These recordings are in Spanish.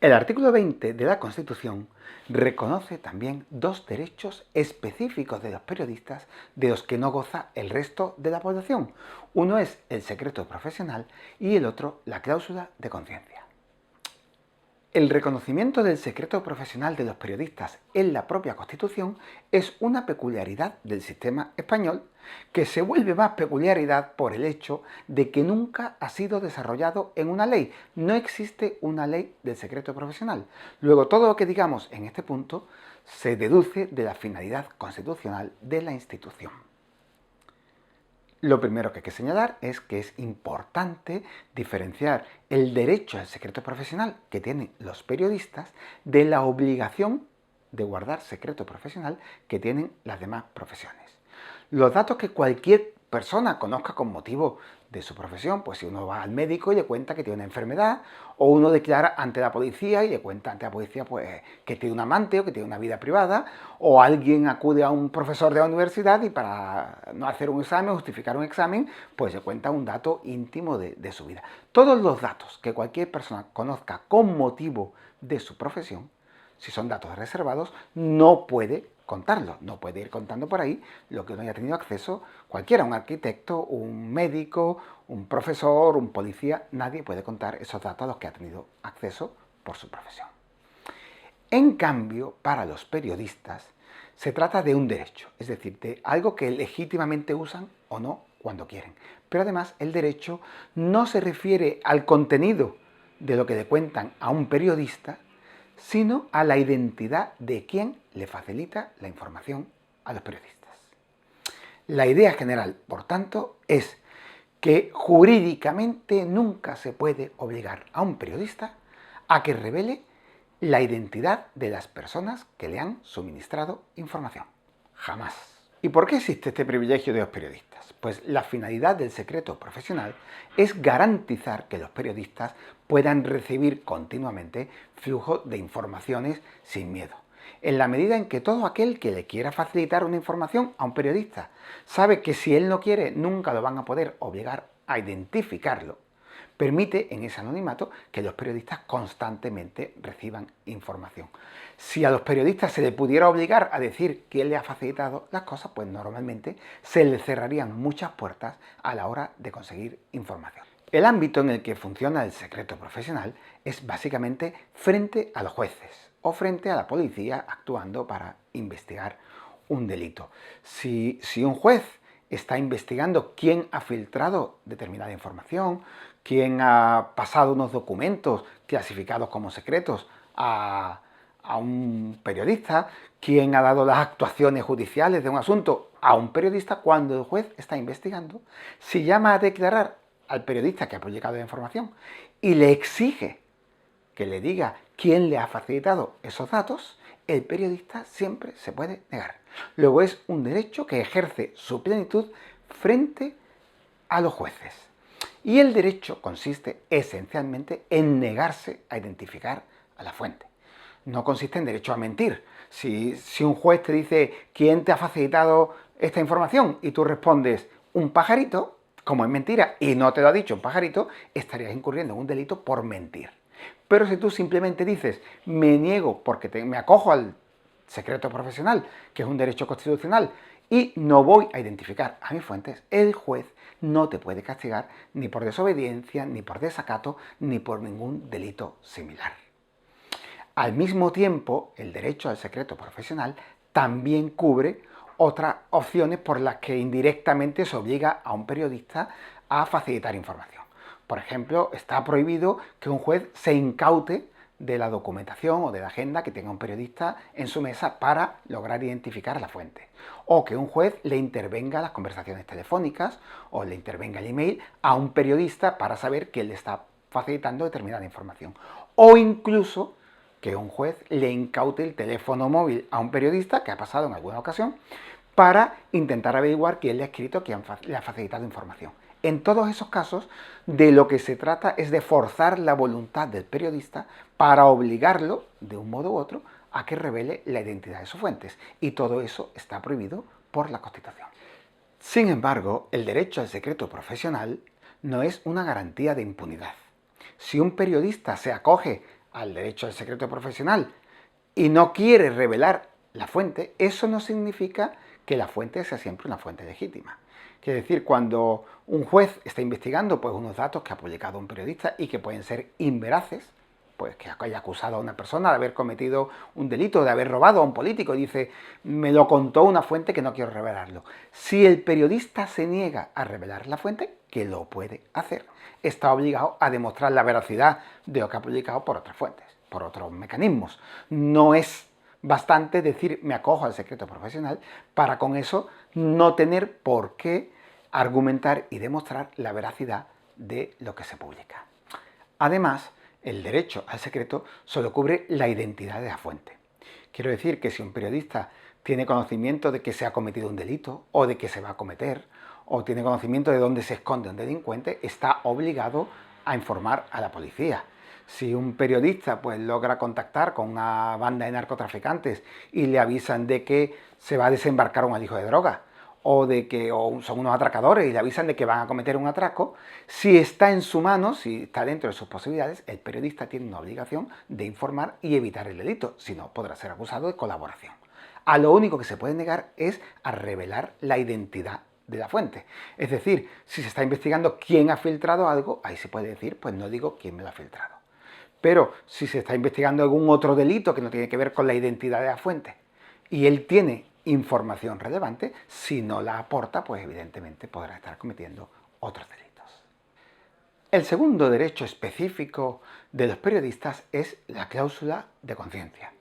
El artículo 20 de la Constitución reconoce también dos derechos específicos de los periodistas de los que no goza el resto de la población. Uno es el secreto profesional y el otro la cláusula de conciencia. El reconocimiento del secreto profesional de los periodistas en la propia Constitución es una peculiaridad del sistema español que se vuelve más peculiaridad por el hecho de que nunca ha sido desarrollado en una ley. No existe una ley del secreto profesional. Luego, todo lo que digamos en este punto se deduce de la finalidad constitucional de la institución. Lo primero que hay que señalar es que es importante diferenciar el derecho al secreto profesional que tienen los periodistas de la obligación de guardar secreto profesional que tienen las demás profesiones. Los datos que cualquier persona conozca con motivo de su profesión, pues si uno va al médico y le cuenta que tiene una enfermedad, o uno declara ante la policía y le cuenta ante la policía pues que tiene un amante o que tiene una vida privada, o alguien acude a un profesor de la universidad y para no hacer un examen, justificar un examen, pues le cuenta un dato íntimo de su vida. Todos los datos que cualquier persona conozca con motivo de su profesión, si son datos reservados, no puede contarlo, no puede ir contando por ahí lo que no haya tenido acceso cualquiera, un arquitecto, un médico, un profesor, un policía, nadie puede contar esos datos a los que ha tenido acceso por su profesión. En cambio, para los periodistas se trata de un derecho, es decir, de algo que legítimamente usan o no cuando quieren. Pero además el derecho no se refiere al contenido de lo que le cuentan a un periodista, sino a la identidad de quien le facilita la información a los periodistas. La idea general, por tanto, es que jurídicamente nunca se puede obligar a un periodista a que revele la identidad de las personas que le han suministrado información. Jamás. ¿Y por qué existe este privilegio de los periodistas? Pues la finalidad del secreto profesional es garantizar que los periodistas puedan recibir continuamente flujo de informaciones sin miedo. En la medida en que todo aquel que le quiera facilitar una información a un periodista sabe que si él no quiere nunca lo van a poder obligar a identificarlo, permite en ese anonimato que los periodistas constantemente reciban información. Si a los periodistas se les pudiera obligar a decir quién le ha facilitado las cosas, pues normalmente se les cerrarían muchas puertas a la hora de conseguir información. El ámbito en el que funciona el secreto profesional es básicamente frente a los jueces o frente a la policía actuando para investigar un delito. Si un juez está investigando quién ha filtrado determinada información, quién ha pasado unos documentos clasificados como secretos a un periodista, quién ha dado las actuaciones judiciales de un asunto a un periodista, cuando el juez está investigando, si llama a declarar al periodista que ha publicado la información y le exige que le diga quién le ha facilitado esos datos, el periodista siempre se puede negar. Luego es un derecho que ejerce su plenitud frente a los jueces. Y el derecho consiste esencialmente en negarse a identificar a la fuente. No consiste en derecho a mentir. Si un juez te dice quién te ha facilitado esta información y tú respondes un pajarito, como es mentira y no te lo ha dicho un pajarito, estarías incurriendo en un delito por mentir. Pero si tú simplemente dices me niego porque me acojo al secreto profesional, que es un derecho constitucional, y no voy a identificar a mis fuentes, el juez no te puede castigar ni por desobediencia, ni por desacato, ni por ningún delito similar. Al mismo tiempo, el derecho al secreto profesional también cubre otras opciones por las que indirectamente se obliga a un periodista a facilitar información. Por ejemplo, está prohibido que un juez se incaute de la documentación o de la agenda que tenga un periodista en su mesa para lograr identificar la fuente. O que un juez le intervenga las conversaciones telefónicas o le intervenga el email a un periodista para saber quién le está facilitando determinada información. O incluso que un juez le incaute el teléfono móvil a un periodista, que ha pasado en alguna ocasión, para intentar averiguar quién le ha escrito, quién le ha facilitado información. En todos esos casos, de lo que se trata es de forzar la voluntad del periodista para obligarlo, de un modo u otro, a que revele la identidad de sus fuentes. Y todo eso está prohibido por la Constitución. Sin embargo, el derecho al secreto profesional no es una garantía de impunidad. Si un periodista se acoge al derecho al secreto profesional y no quiere revelar la fuente, eso no significa que la fuente sea siempre una fuente legítima. Quiere decir, cuando un juez está investigando pues, unos datos que ha publicado un periodista y que pueden ser inveraces, pues que haya acusado a una persona de haber cometido un delito, de haber robado a un político, y dice, me lo contó una fuente que no quiero revelarlo. Si el periodista se niega a revelar la fuente, que lo puede hacer, está obligado a demostrar la veracidad de lo que ha publicado por otras fuentes, por otros mecanismos. No es bastante decir me acojo al secreto profesional para con eso no tener por qué argumentar y demostrar la veracidad de lo que se publica. Además, el derecho al secreto solo cubre la identidad de la fuente. Quiero decir que si un periodista tiene conocimiento de que se ha cometido un delito o de que se va a cometer, o tiene conocimiento de dónde se esconde un delincuente, está obligado a informar a la policía. Si un periodista pues, logra contactar con una banda de narcotraficantes y le avisan de que se va a desembarcar un alijo de droga, o de que son unos atracadores y le avisan de que van a cometer un atraco, si está en su mano, si está dentro de sus posibilidades, el periodista tiene una obligación de informar y evitar el delito, si no podrá ser acusado de colaboración. A lo único que se puede negar es a revelar la identidad de la fuente. Es decir, si se está investigando quién ha filtrado algo, ahí se puede decir, pues no digo quién me lo ha filtrado. Pero si se está investigando algún otro delito que no tiene que ver con la identidad de la fuente y él tiene información relevante, si no la aporta, pues evidentemente podrá estar cometiendo otros delitos. El segundo derecho específico de los periodistas es la cláusula de conciencia.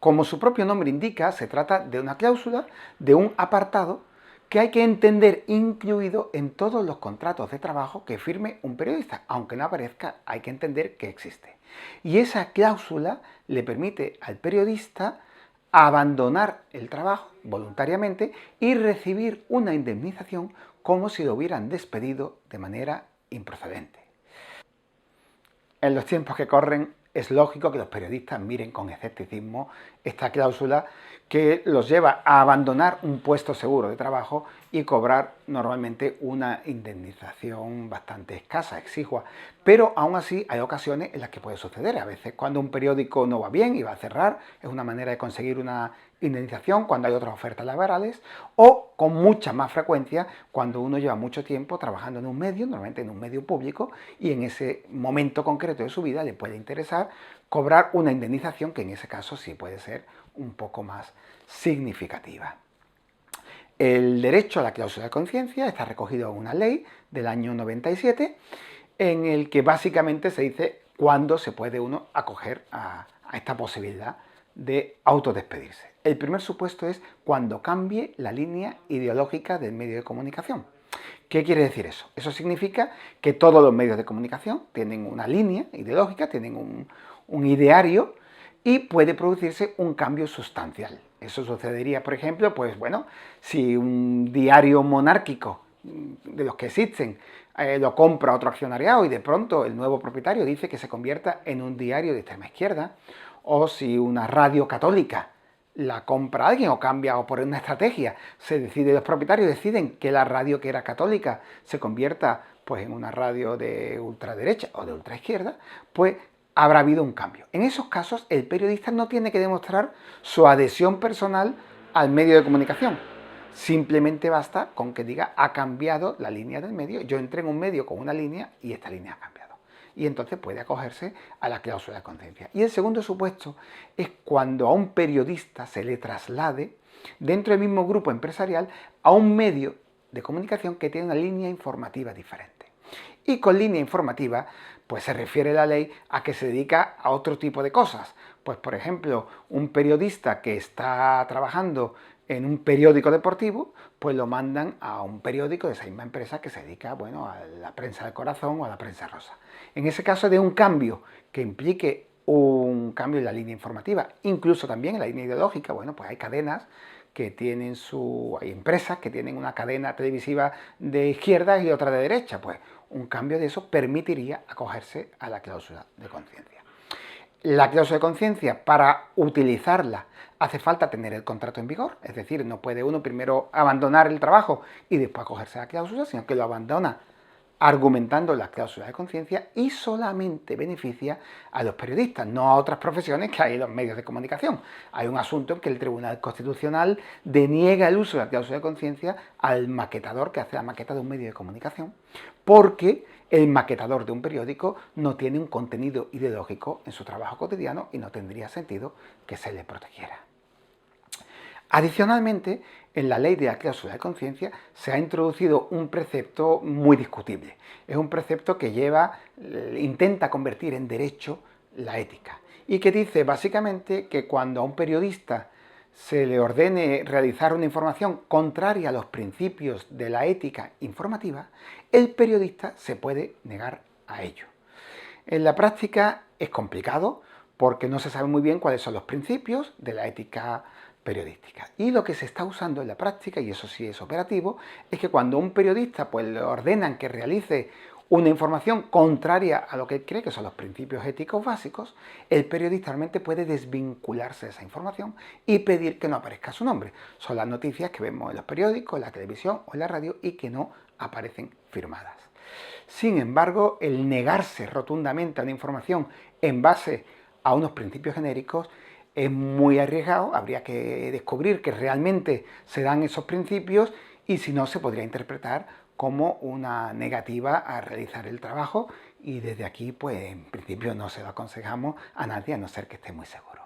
Como su propio nombre indica, se trata de una cláusula, de un apartado que hay que entender incluido en todos los contratos de trabajo que firme un periodista. Aunque no aparezca, hay que entender que existe. Y esa cláusula le permite al periodista abandonar el trabajo voluntariamente y recibir una indemnización como si lo hubieran despedido de manera improcedente. En los tiempos que corren es lógico que los periodistas miren con escepticismo esta cláusula que los lleva a abandonar un puesto seguro de trabajo y cobrar normalmente una indemnización bastante escasa, exigua. Pero aún así hay ocasiones en las que puede suceder. A veces cuando un periódico no va bien y va a cerrar, es una manera de conseguir una indemnización cuando hay otras ofertas laborales, o con mucha más frecuencia cuando uno lleva mucho tiempo trabajando en un medio, normalmente en un medio público, y en ese momento concreto de su vida le puede interesar cobrar una indemnización que en ese caso sí puede ser un poco más significativa. El derecho a la cláusula de conciencia está recogido en una ley del año 97 en el que básicamente se dice cuándo se puede uno acoger a esta posibilidad de autodespedirse. El primer supuesto es cuando cambie la línea ideológica del medio de comunicación. ¿Qué quiere decir eso? Eso significa que todos los medios de comunicación tienen una línea ideológica, tienen un ideario y puede producirse un cambio sustancial. Eso sucedería, por ejemplo, pues bueno, si un diario monárquico de los que existen lo compra otro accionariado y de pronto el nuevo propietario dice que se convierta en un diario de extrema izquierda, o si una radio católica la compra alguien o cambia o por una estrategia, los propietarios deciden que la radio que era católica se convierta pues en una radio de ultraderecha o de ultraizquierda, pues habrá habido un cambio. En esos casos el periodista no tiene que demostrar su adhesión personal al medio de comunicación. Simplemente basta con que diga ha cambiado la línea del medio, yo entré en un medio con una línea y esta línea ha cambiado. Y entonces puede acogerse a la cláusula de conciencia. Y el segundo supuesto es cuando a un periodista se le traslade dentro del mismo grupo empresarial a un medio de comunicación que tiene una línea informativa diferente. Y con línea informativa, pues se refiere la ley a que se dedica a otro tipo de cosas. Pues por ejemplo, un periodista que está trabajando en un periódico deportivo, pues lo mandan a un periódico de esa misma empresa que se dedica, bueno, a la prensa del corazón o a la prensa rosa. En ese caso de un cambio que implique un cambio en la línea informativa, incluso también en la línea ideológica, bueno, pues hay cadenas que tienen hay empresas que tienen una cadena televisiva de izquierda y otra de derecha, pues un cambio de eso permitiría acogerse a la cláusula de conciencia. La cláusula de conciencia, para utilizarla, hace falta tener el contrato en vigor, es decir, no puede uno primero abandonar el trabajo y después acogerse a la cláusula, sino que lo abandona argumentando la cláusula de conciencia y solamente beneficia a los periodistas, no a otras profesiones que hay en los medios de comunicación. Hay un asunto en que el Tribunal Constitucional deniega el uso de la cláusula de conciencia al maquetador que hace la maqueta de un medio de comunicación, porque el maquetador de un periódico no tiene un contenido ideológico en su trabajo cotidiano y no tendría sentido que se le protegiera. Adicionalmente, en la ley de la cláusula de conciencia se ha introducido un precepto muy discutible. Es un precepto que intenta convertir en derecho la ética y que dice básicamente que cuando a un periodista se le ordene realizar una información contraria a los principios de la ética informativa, el periodista se puede negar a ello. En la práctica es complicado porque no se sabe muy bien cuáles son los principios de la ética periodística. Y lo que se está usando en la práctica, y eso sí es operativo, es que cuando a un periodista pues, le ordenan que realice una información contraria a lo que cree que son los principios éticos básicos, el periodista realmente puede desvincularse de esa información y pedir que no aparezca su nombre. Son las noticias que vemos en los periódicos, en la televisión o en la radio y que no aparecen firmadas. Sin embargo, el negarse rotundamente a una información en base a unos principios genéricos es muy arriesgado, habría que descubrir que realmente se dan esos principios y si no se podría interpretar como una negativa a realizar el trabajo y desde aquí pues en principio no se lo aconsejamos a nadie a no ser que esté muy seguro.